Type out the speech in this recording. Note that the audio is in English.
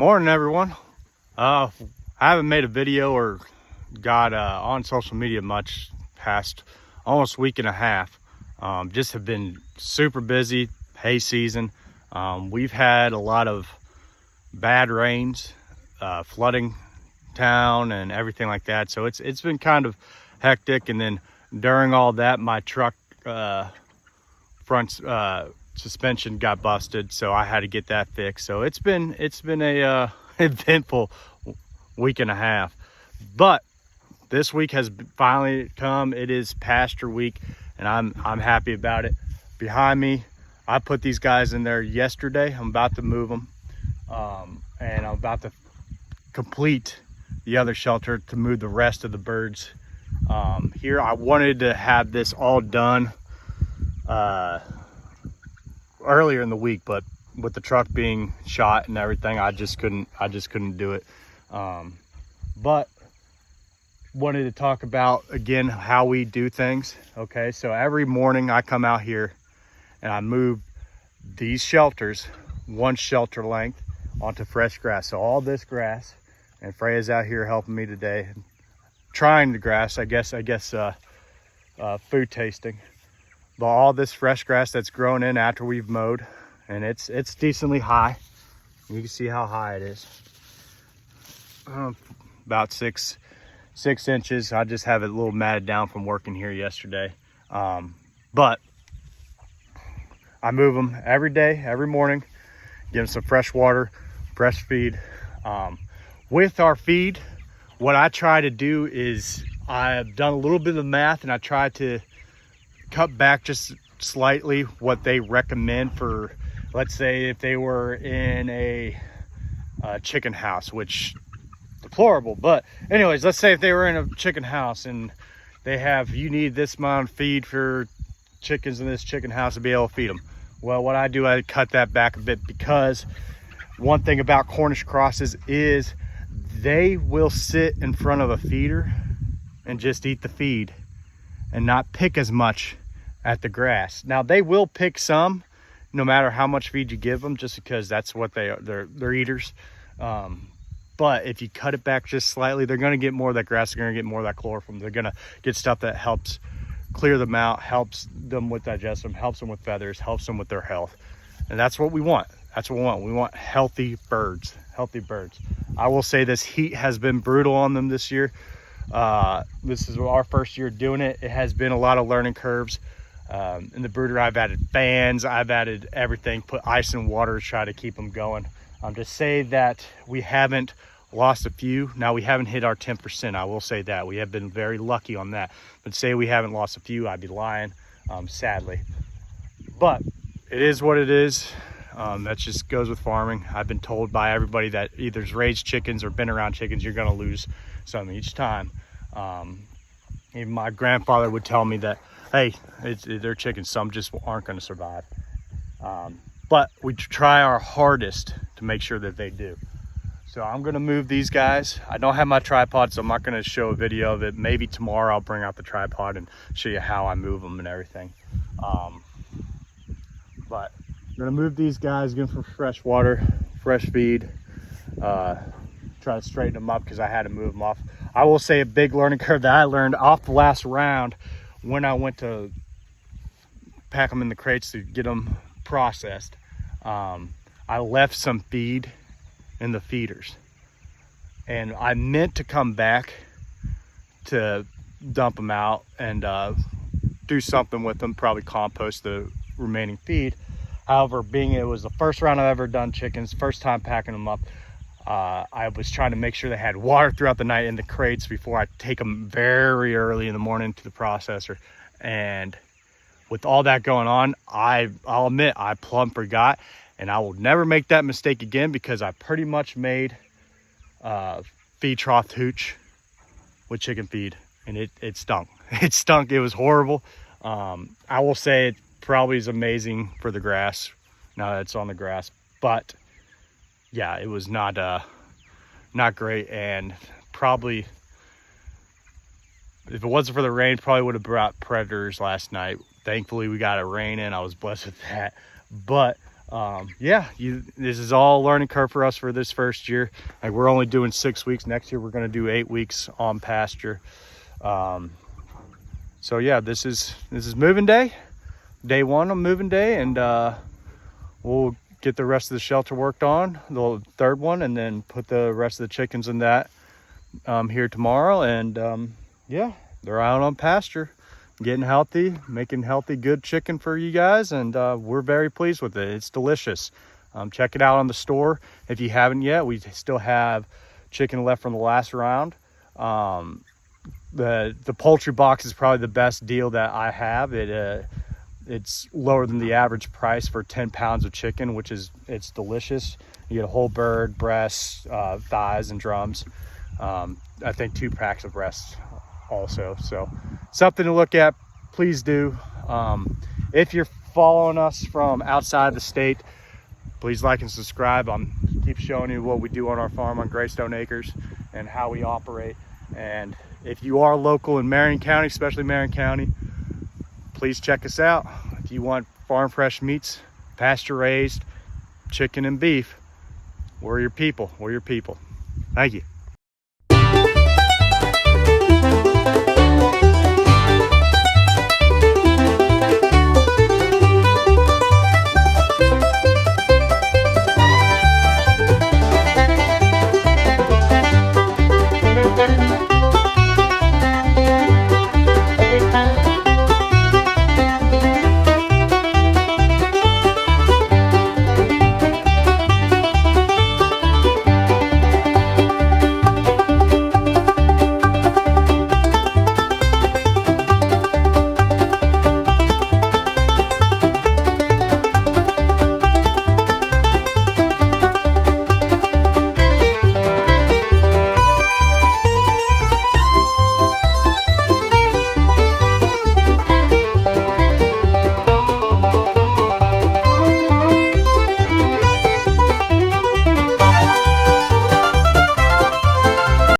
Morning, everyone. I haven't made a video or got on social media much past almost week and a half. Just have been super busy, hay season. We've had a lot of bad rains, flooding town and everything like that. So it's been kind of hectic. And then during all that, my truck front suspension got busted, so I had to get that fixed. So it's been a eventful week and a half, but this week has finally come. It is pasture week, and I'm happy about it. Behind me, I put these guys in there yesterday. I'm about to move them, and I'm about to complete the other shelter to move the rest of the birds here. I wanted to have this all done earlier in the week, but with the truck being shot and everything, I just couldn't do it. But wanted to talk about again how we do things. Okay, so every morning I come out here and I move these shelters one shelter length onto fresh grass. So all this grass, and Freya's out here helping me today, trying the grass, I guess food tasting. But all this fresh grass that's grown in after we've mowed, and it's decently high. You can see how high it is. About six inches. I just have it a little matted down from working here yesterday. But I move them every day, every morning, give them some fresh water, fresh feed. With our feed, what I try to do is I've done a little bit of math, and I try to cut back just slightly what they recommend for, let's say if they were in a chicken house, which deplorable, but anyways, let's say if they were in a chicken house and they have, you need this amount of feed for chickens in this chicken house to be able to feed them. Well, what I do, I cut that back a bit, because one thing about Cornish crosses is they will sit in front of a feeder and just eat the feed and not pick as much at the grass. Now they will pick some no matter how much feed you give them, just because that's what they are. They're eaters. But if you cut it back just slightly, they're going to get more of that grass. They're going to get more of that chlorophyll. They're going to get stuff that helps clear them out, helps them with digestion, helps them with feathers, helps them with their health. And that's what we want. That's what we want. We want healthy birds. I will say this heat has been brutal on them this year. This is our first year doing it. It has been a lot of learning curves. In the brooder, I've added fans, I've added everything, put ice and water to try to keep them going. To say that we haven't lost a few. Now, we haven't hit our 10%. I will say that. We have been very lucky on that. But say we haven't lost a few, I'd be lying, sadly. But it is what it is. That just goes with farming. I've been told by everybody that either's raised chickens or been around chickens, you're going to lose some each time. Even my grandfather would tell me that, hey, they're chickens, some just aren't going to survive. But we try our hardest to make sure that they do. So I'm going to move these guys. I don't have my tripod, so I'm not going to show a video of it. Maybe tomorrow I'll bring out the tripod and show you how I move them and everything. But I'm going to move these guys, give them fresh water, fresh feed, try to straighten them up because I had to move them off. I will say a big learning curve that I learned off the last round when I went to pack them in the crates to get them processed. I left some feed in the feeders, and I meant to come back to dump them out and do something with them, probably compost the remaining feed. However, being it was the first round I've ever done chickens, first time packing them up, I was trying to make sure they had water throughout the night in the crates before I take them very early in the morning to the processor. And with all that going on, I'll admit I plumb forgot, and I will never make that mistake again, because I pretty much made feed trough hooch with chicken feed, and it stunk. It stunk. It was horrible. I will say it probably is amazing for the grass now that it's on the grass, but yeah, it was not great. And probably if it wasn't for the rain, probably would have brought predators last night. Thankfully we got a rain in. I was blessed with that. But yeah, this is all a learning curve for us for this first year. Like, we're only doing 6 weeks. Next year we're going to do 8 weeks on pasture. So yeah, this is moving day 1 on moving day, and we'll get the rest of the shelter worked on, the third one, and then put the rest of the chickens in that here tomorrow. And yeah, they're out on pasture, getting healthy, making healthy, good chicken for you guys, and we're very pleased with it. It's delicious. Check it out on the store if you haven't yet. We still have chicken left from the last round. The poultry box is probably the best deal that I have. It's lower than the average price for 10 pounds of chicken, which is, it's delicious. You get a whole bird, breasts, thighs, and drums. I think 2 packs of breasts also. So something to look at. Please do. If you're following us from outside the state, please like and subscribe. Keep showing you what we do on our farm on Graystone Acres and how we operate. And if you are local in Marion County, especially Marion County, please check us out. If you want farm fresh meats, pasture raised, chicken and beef, we're your people. We're your people. Thank you.